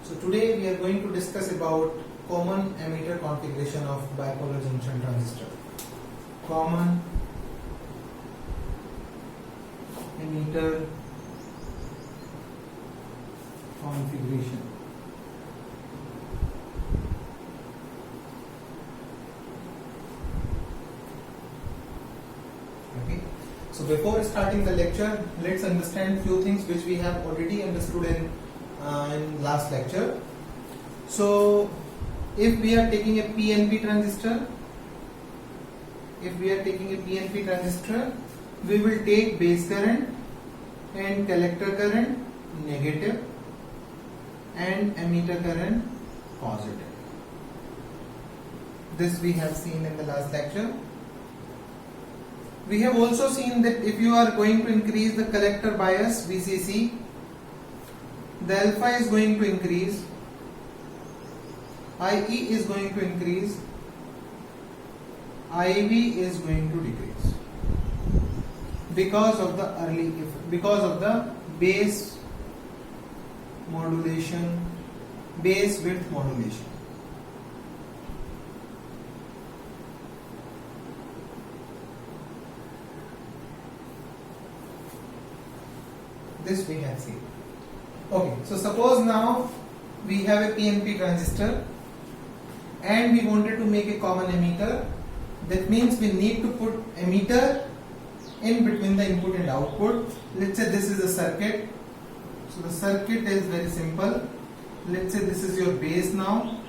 So today we are going to discuss about common emitter configuration of bipolar junction transistor. Common emitter configuration. Okay. So before starting the lecture, let's understand few things which we have already understood in last lecture. So if we are taking a PNP transistor, we will take base current and collector current negative and emitter current positive. This we have seen in the last lecture. We have also seen that if you are going to increase the collector bias VCC, the alpha is going to increase, IE is going to increase, IV is going to decrease because of the base modulation, base width modulation. This we have seen. Okay, so suppose now we have a PNP transistor and we wanted to make a common emitter. That means we need to put emitter in between the input and output. Let's say this is a circuit. So the circuit is very simple. Let's say this is your base now.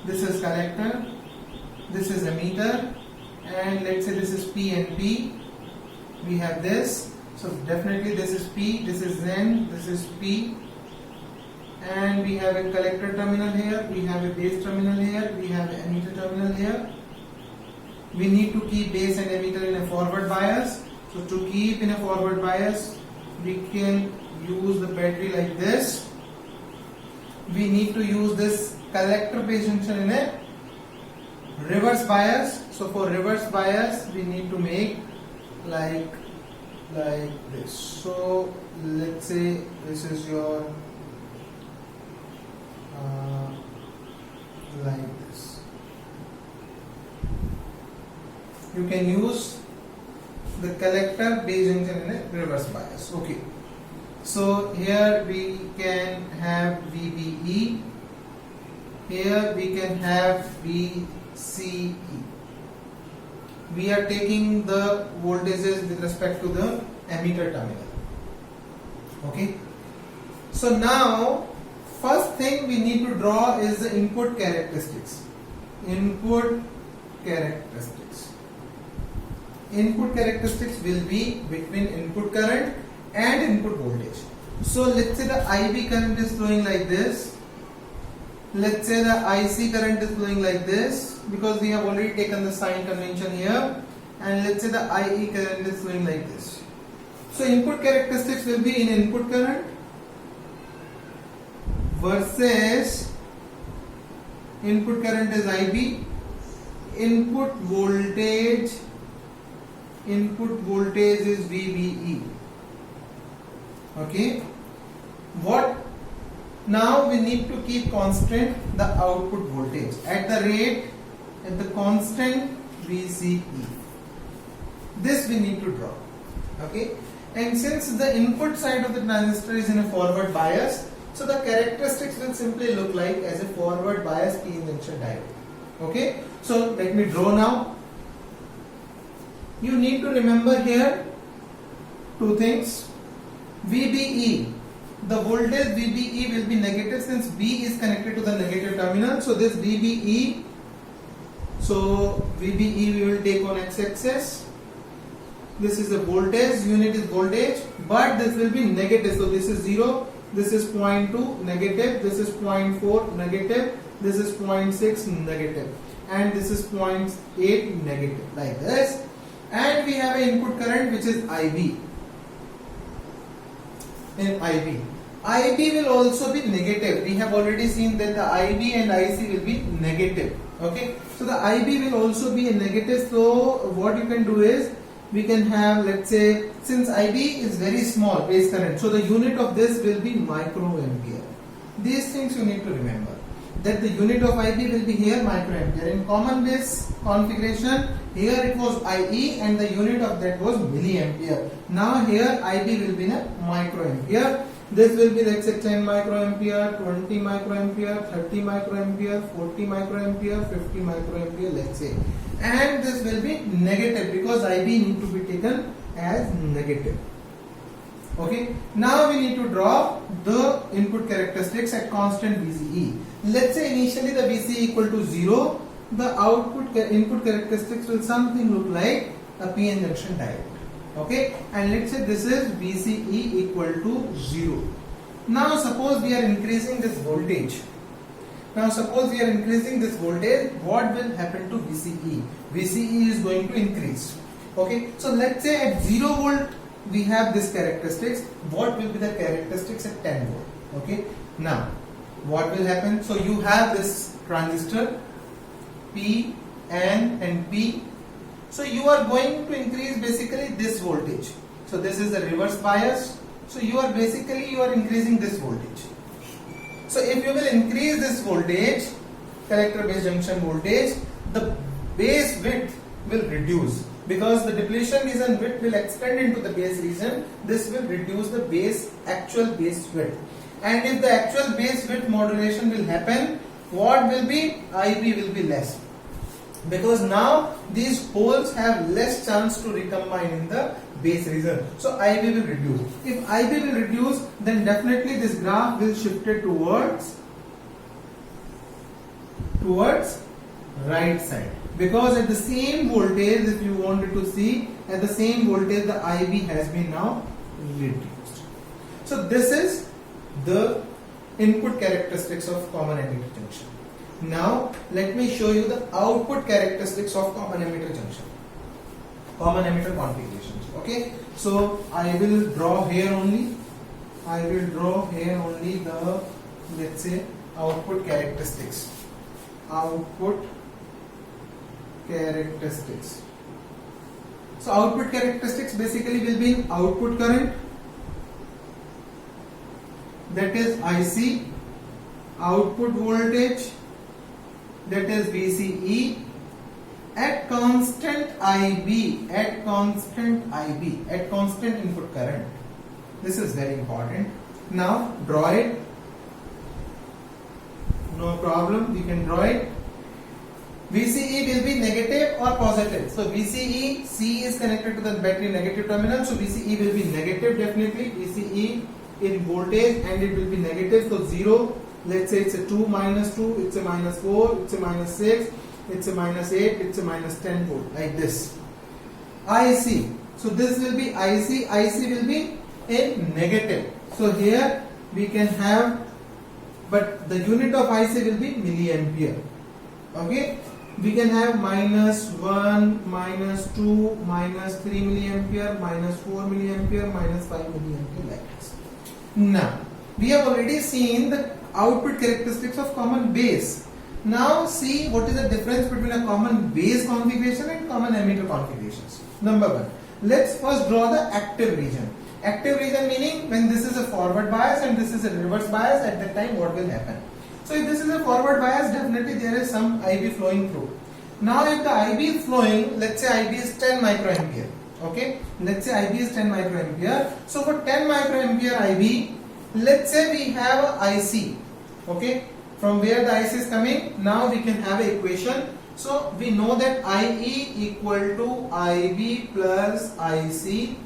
This is collector. This is emitter. And let's say this is P and P. We have this. So definitely this is P, this is N, this is P, and we have a collector terminal here, we have a base terminal here, we have an emitter terminal here. We need to keep base and emitter in a forward bias. So to keep in a forward bias, we can use the battery like this. We need to use this collector base junction in a reverse bias. So for reverse bias, we need to make like this. So let's say this is your like this. You can use the collector base junction in a reverse bias. Okay. So here we can have VBE. Here we can have VCE. We are taking the voltages with respect to the emitter terminal. Okay. So now, first thing we need to draw is the input characteristics. Input characteristics. Input characteristics will be between input current and input voltage. So let's say the IB current is flowing like this. Let's say the IC current is flowing like this, because we have already taken the sign convention here, and let's say the IE current is flowing like this. So input characteristics will be in input current versus input current is IB, input voltage is VBE. Okay. Now we need to keep constant the output voltage at the constant VCE. This we need to draw. Okay. And since the input side of the transistor is in a forward bias, so the characteristics will simply look like as a forward bias PN junction diode. Okay. So let me draw now. You need to remember here two things. VBE. The voltage VBE will be negative since B is connected to the negative terminal. So this VBE, we will take on x-axis. This is the voltage, unit is voltage, but this will be negative. So this is 0, this is 0.2 negative, this is 0.4 negative, this is 0.6 negative, and this is 0.8 negative, like this. And we have an input current which is IB. In IB will also be negative. We have already seen that the IB and IC will be negative. Okay. So the IB will also be a negative. So what you can do is we can have, let's say, since IB is very small base current, so the unit of this will be microampere. These things you need to remember. That the unit of IB will be here microampere. In common base configuration, here it was IE and the unit of that was milliampere. Now here IB will be in a microampere. This will be, let's say, 10 microampere, 20 microampere, 30 microampere, 40 microampere, 50 microampere, let's say. And this will be negative because IB need to be taken as negative. Okay. Now we need to draw the input characteristics at constant VCE. Let's say initially the VCE equal to 0. The input characteristics will something look like a PN junction diode. Okay, and let's say this is VCE equal to 0. Now suppose we are increasing this voltage. What will happen to VCE? VCE is going to increase. Okay, so let's say at 0 volt we have this characteristics. What will be the characteristics at 10 volt? Okay, now what will happen? So you have this transistor P, N and P. So you are going to increase basically this voltage. So this is the reverse bias. So you are increasing this voltage. So if you will increase this voltage, collector base junction voltage, the base width will reduce because the depletion region width will extend into the base region. This will reduce the actual base width. And if the actual base width modulation will happen, what will be? IB will be less. Because now these poles have less chance to recombine in the base region. So IB will reduce. If IB will reduce, then definitely this graph will shift it towards right side. Because at the same voltage, if you wanted to see, at the same voltage the IB has been now reduced. So this is the input characteristics of common emitter junction. Now let me show you the output characteristics of common emitter junction, common emitter configurations. Okay, so I will draw here only the, let's say, output characteristics. So output characteristics basically will be output current, that is IC, output voltage, that is VCE, at constant IB, at constant input current. This is very important. Now draw it. No problem, we can draw it. VCE will be negative or positive. So VCE, C is connected to the battery negative terminal. So VCE will be negative definitely. VCE in voltage and it will be negative. So 0. Let's say it's a 2 minus 2, it's a minus 4, it's a minus 6, it's a minus 8, it's a minus 10 volt, like this. IC, so this will be IC will be in negative. So here we can have, but the unit of IC will be milliampere. Okay, we can have minus 1, minus 2, minus 3 milliampere, minus 4 milliampere, minus 5 milliampere, like this. Now we have already seen the output characteristics of common base. Now see what is the difference between a common base configuration and common emitter configurations. Number 1, let's first draw the active region. Active region meaning when this is a forward bias and this is a reverse bias, at that time what will happen? So if this is a forward bias, definitely there is some IB flowing through. Now if the IB is flowing, let's say IB is 10 microampere. Okay, let's say IB is 10 microampere. So for 10 microampere IB, let's say we have a IC. Okay, from where the IC is coming, now we can have an equation. So we know that IE equal to IB plus IC,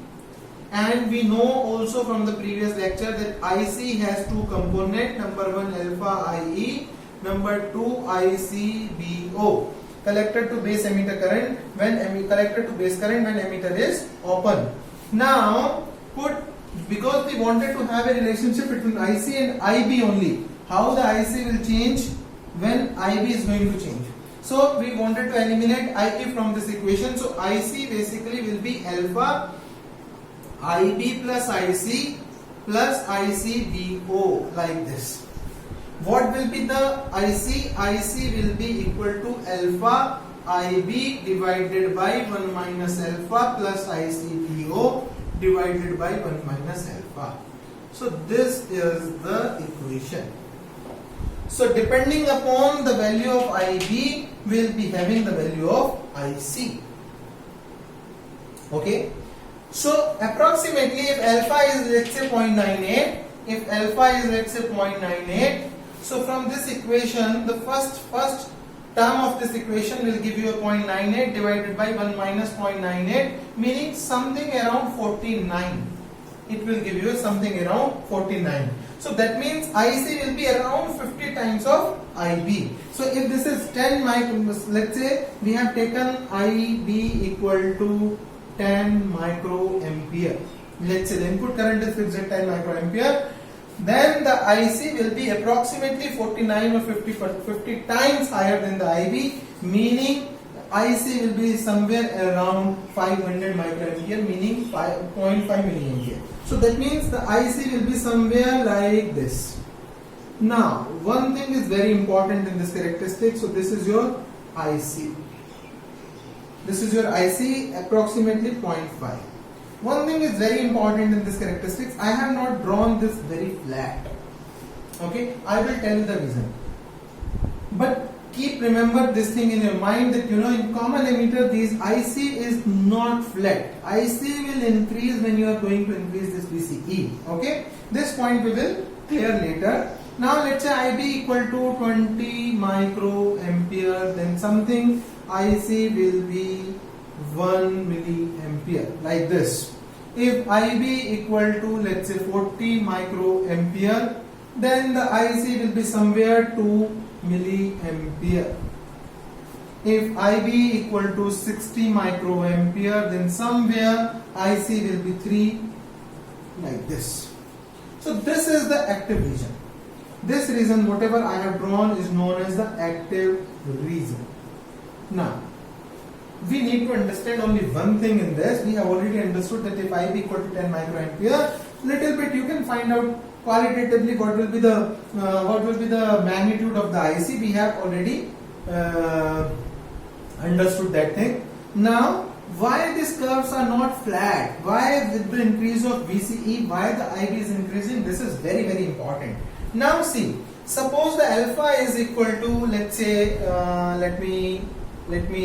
and we know also from the previous lecture that IC has two components. Number 1 alpha IE, number 2 ICBO. Collector to base emitter current when emitter is open. Now because we wanted to have a relationship between IC and IB only, how the IC will change when IB is going to change. So we wanted to eliminate IB from this equation. So IC basically will be alpha IB plus IC plus ICBO, like this. What will be the IC? IC will be equal to alpha IB divided by 1 minus alpha plus ICBO divided by 1 minus alpha. So this is the equation. So depending upon the value of IB, we'll be having the value of IC. Okay. So approximately if alpha is let's say 0.98, if alpha is let's say 0.98, so from this equation, the first term of this equation will give you a 0.98 divided by 1 minus 0.98, meaning something around 49. It will give you something around 49. So that means IC will be around 50 times of IB. So if this is 10 micro, let's say we have taken IB equal to 10 microampere. Let's say the input current is fixed at 10 microampere. Then the IC will be approximately 49 or 50 times higher than the IB, meaning IC will be somewhere around 500 microampere, meaning 0.5 milliampere. So that means the IC will be somewhere like this. Now, one thing is very important in this characteristic. So this is your IC. This is your IC, approximately 0.5. One thing is very important in this characteristics. I have not drawn this very flat. Okay, I will tell you the reason. But keep remember this thing in your mind that in common emitter this IC is not flat. IC will increase when you are going to increase this VCE. Okay, this point we will clear later. Now let's say IB equal to 20 microampere, then something IC will be 1 milliampere like this. If IB equal to let's say 40 microampere, then the IC will be somewhere 2 milliampere. If IB equal to 60 microampere, then somewhere IC will be 3 like this. So this is the active region. This region, whatever I have drawn, is known as the active region. Now, we need to understand only one thing in this. We have already understood that if IB equal to 10 microampere, little bit you can find out qualitatively what will be the magnitude of the IC. We have already understood that thing. Now, why these curves are not flat? Why with the increase of VCE, why the IB is increasing? This is very, very important. Now see, suppose the alpha is equal to, let's say, let me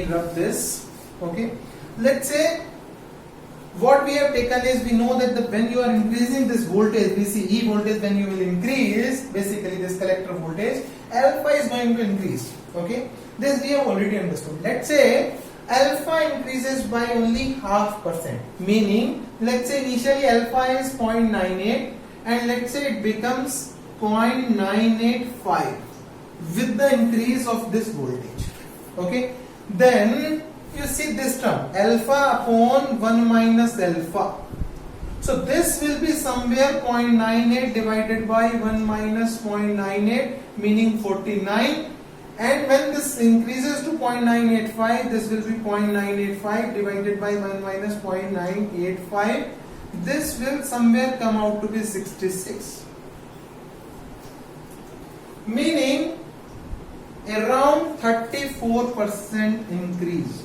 rub this. Okay, let's say what we have taken is, we know that when you are increasing this voltage, VCE voltage, when you will increase basically this collector voltage, alpha is going to increase. Okay, this we have already understood. Let's say alpha increases by only 0.5%, meaning let's say initially alpha is 0.98 and let's say it becomes 0.985 with the increase of this voltage. Okay, then you see this term alpha upon 1 minus alpha. So this will be somewhere 0.98 divided by 1 minus 0.98, meaning 49. And when this increases to 0.985, this will be 0.985 divided by 1 minus 0.985. This will somewhere come out to be 66. Meaning around 34% increase.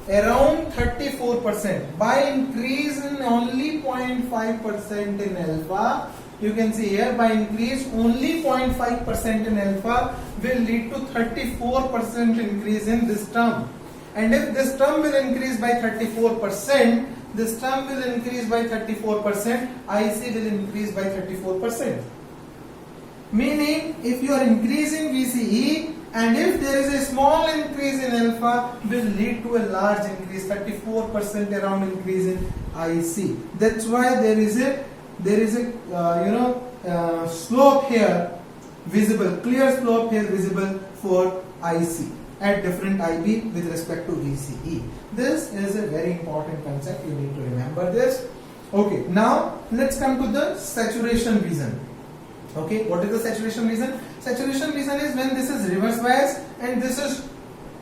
Around 34%. By increase in only 0.5% in alpha, you can see here, by increase only 0.5% in alpha will lead to 34% increase in this term. And if this term will increase by 34%, this term will increase by 34%, IC will increase by 34%. Meaning, if you are increasing VCE and if there is a small increase in alpha, will lead to a large increase, 34% around increase in IC. That's why there is a slope here visible, clear slope here visible for IC at different IB with respect to VCE. This is a very important concept. You need to remember this. Okay, now let's come to the saturation region. Okay, what is the saturation region? Saturation region is when this is reverse bias and this is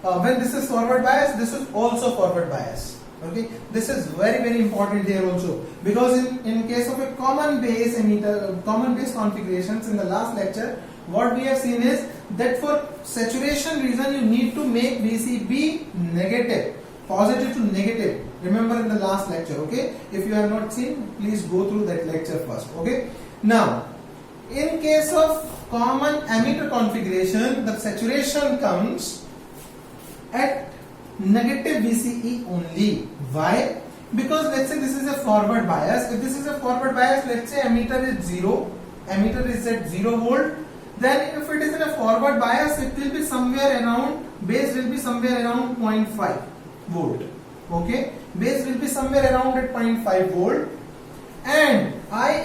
when this is forward bias, this is also forward bias. Okay, this is very, very important here also, because in case of a common base emitter, common base configurations in the last lecture, what we have seen is that for saturation region you need to make VCB negative, positive to negative. Remember in the last lecture. Okay, if you have not seen, please go through that lecture first. Okay, now in case of common emitter configuration, the saturation comes at negative VCE only. Why? Because let's say this is a forward bias. If this is a forward bias, let's say emitter is 0, emitter is at 0 volt, then if it is in a forward bias, it will be somewhere around, base will be somewhere around 0.5 volt. Okay, base will be somewhere around at 0.5 volt. And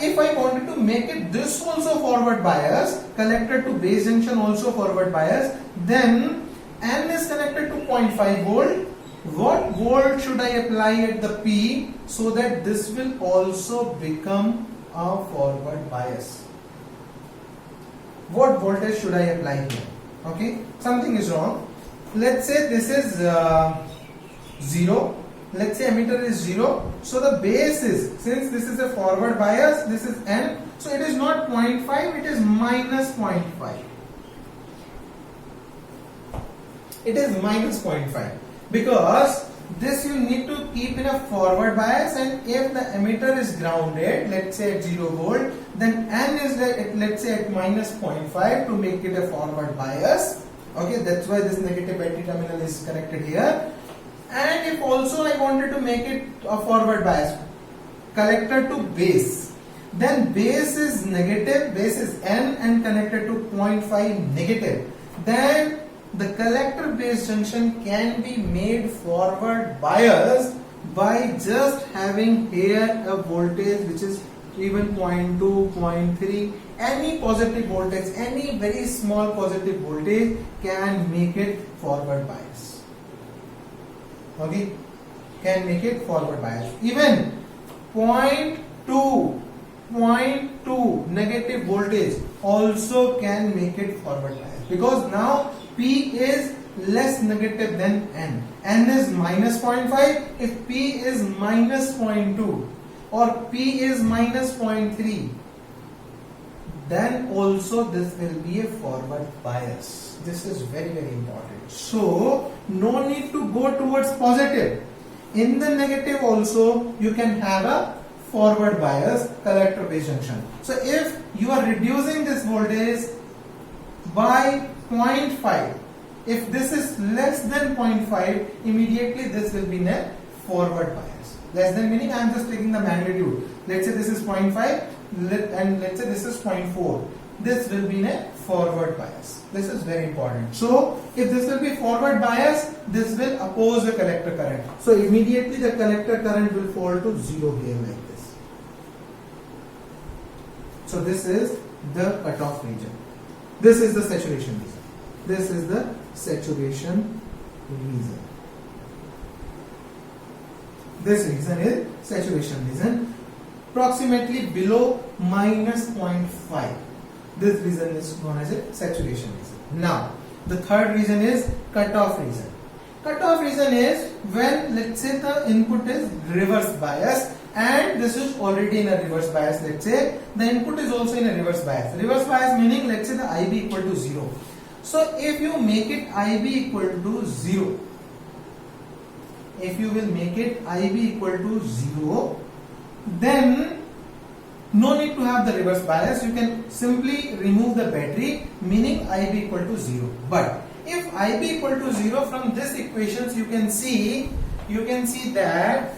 if I wanted to make it this also forward bias, collector to base junction also forward bias, then N is connected to 0.5 volt. What volt should I apply at the P so that this will also become a forward bias? What voltage should I apply here? Okay, something is wrong. Let's say this is 0. Let's say emitter is 0. So the base is, since this is a forward bias, this is N. So it is not 0.5, it is minus 0.5. It is minus 0.5. Because this you need to keep in a forward bias, and if the emitter is grounded, let's say at 0 volt, then N is let's say at minus 0.5 to make it a forward bias. Okay, that's why this negative battery terminal is connected here. And if also I wanted to make it a forward bias, collector to base, then base is negative, base is N and connected to 0.5 negative, then the collector base junction can be made forward bias by just having here a voltage which is even 0.2, 0.3, any positive voltage, any very small positive voltage can make it forward bias. Okay, can make it forward bias. Even 0.2 negative voltage also can make it forward bias, because now P is less negative than N. N is minus 0.5. If P is minus 0.2 or P is minus 0.3, then also this will be a forward bias. This is very, very important. So no need to go towards positive. In the negative also you can have a forward bias collector base junction. So if you are reducing this voltage by 0.5, if this is less than 0.5, immediately this will be in a forward bias. Less than meaning I am just taking the magnitude. Let's say this is 0.5 and let's say this is 0.4. This will be in a forward bias. This is very important. So if this will be forward bias, this will oppose the collector current. So immediately the collector current will fall to 0 here like this. So this is the cutoff region. This is the saturation region. This is the saturation region. This region is saturation region, approximately below minus 0.5. This region is known as a saturation region. Now, the third region is cutoff region. Cutoff region is when, let's say, the input is reverse bias and this is already in a reverse bias. Let's say the input is also in a reverse bias. Reverse bias meaning, let's say the IB equal to 0. So if you make it IB equal to 0, if you will make it IB equal to 0, then no need to have the reverse bias. You can simply remove the battery, meaning IB equal to 0. But if IB equal to 0, from this equations you can see that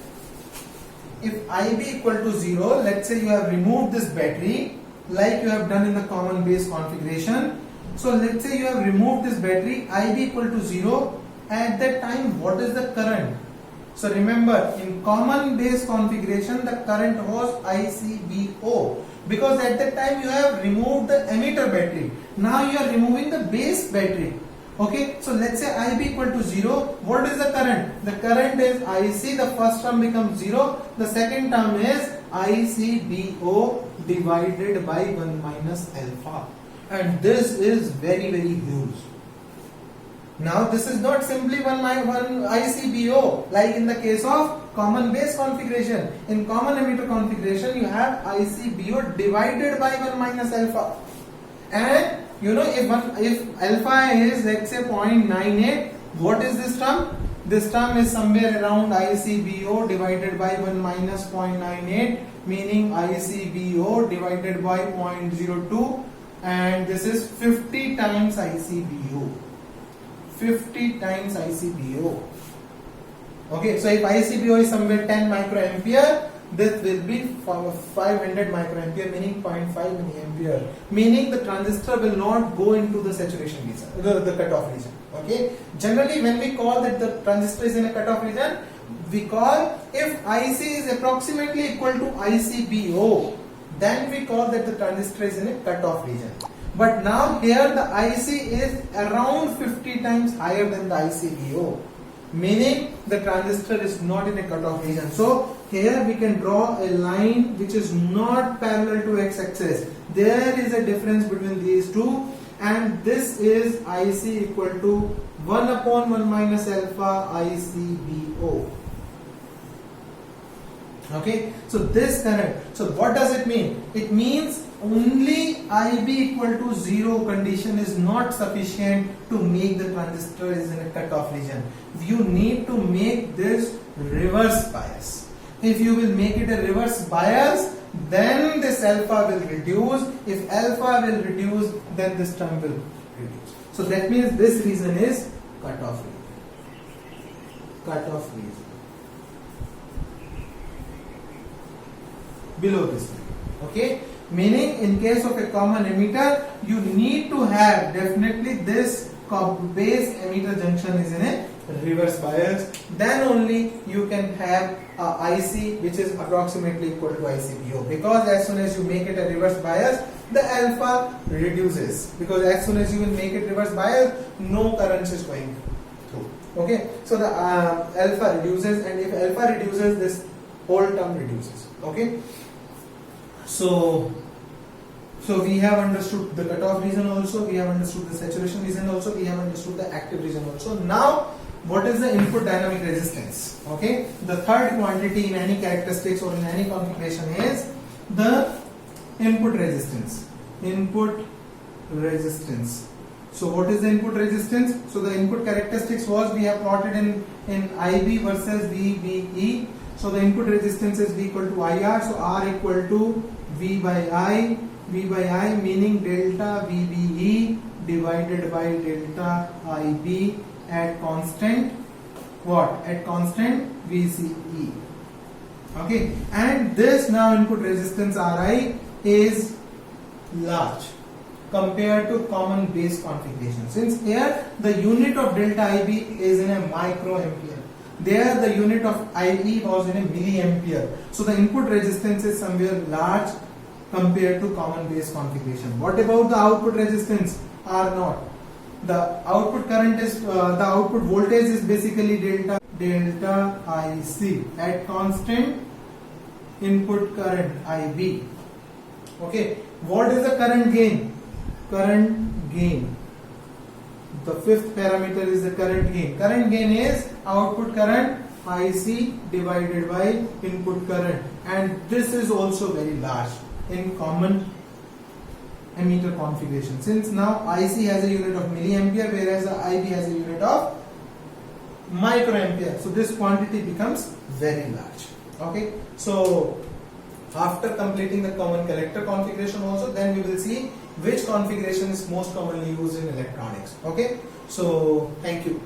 if IB equal to 0, let's say you have removed this battery like you have done in the common base configuration. So let's say you have removed this battery, IB equal to 0. At that time, what is the current? So remember, in common base configuration, the current was ICBO, because at that time you have removed the emitter battery. Now you are removing the base battery. Okay, so let's say IB equal to 0. What is the current? The current is IC, the first term becomes 0. The second term is ICBO divided by 1 minus alpha. And this is very, very huge. Now this is not simply one ICBO like in the case of common base configuration. In common emitter configuration you have ICBO divided by 1 minus alpha. And you know, if alpha is, let's say, 0.98, what is this term? This term is somewhere around ICBO divided by 1 minus 0.98, meaning ICBO divided by 0.02 and this is 50 times ICBO. 50 times ICBO. Okay, so if ICBO is somewhere 10 microampere, this will be 500 microampere, meaning 0.5 milliampere, meaning the transistor will not go into the saturation region, the cutoff region. Okay, generally when we call that the transistor is in a cutoff region, we call if IC is approximately equal to ICBO, then we call that the transistor is in a cutoff region. But now here the IC is around 50 times higher than the ICBO, meaning the transistor is not in a cutoff region. So here we can draw a line which is not parallel to x-axis. There is a difference between these two, and this is IC equal to 1 upon 1 minus alpha ICBO. Okay, so this current, so what does it mean? It means only IB equal to 0 condition is not sufficient to make the transistor is in a cutoff region. You need to make this reverse bias. If you will make it a reverse bias, then this alpha will reduce. If alpha will reduce, then this term will reduce. So that means this region is cutoff region. Cutoff region. Below this one. Okay, meaning in case of a common emitter, you need to have definitely this base emitter junction is in a reverse bias, then only you can have a IC which is approximately equal to ICBO, because as soon as you make it a reverse bias, the alpha reduces, because as soon as you will make it reverse bias, no current is going through. Okay, so the alpha reduces, and if alpha reduces, this whole term reduces. Okay, so we have understood the cutoff region also, we have understood the saturation region also, we have understood the active region also. Now what is the input dynamic resistance? Okay, the third quantity in any characteristics or in any configuration is the input resistance. Input resistance. So what is the input resistance? So the input characteristics was we have plotted in IB versus VBE. So the input resistance is V equal to IR. So R equal to V by I. V by I meaning delta VBE divided by delta IB at constant what? At constant VCE. Okay, and this now input resistance Ri is large compared to common base configuration. Since here the unit of delta IB is in a microampere, there the unit of IE was in a milliampere. So the input resistance is somewhere large compared to common base configuration. What about the output resistance? R0. The output current is the output voltage is basically delta IC at constant input current IB. Okay, what is the current gain? Current gain. The fifth parameter is the current gain. Current gain is output current IC divided by input current, and this is also very large in common emitter configuration. Since now IC has a unit of milliampere, whereas the IB has a unit of microampere, so this quantity becomes very large. Okay, so after completing the common collector configuration also, then we will see which configuration is most commonly used in electronics. Okay, so thank you.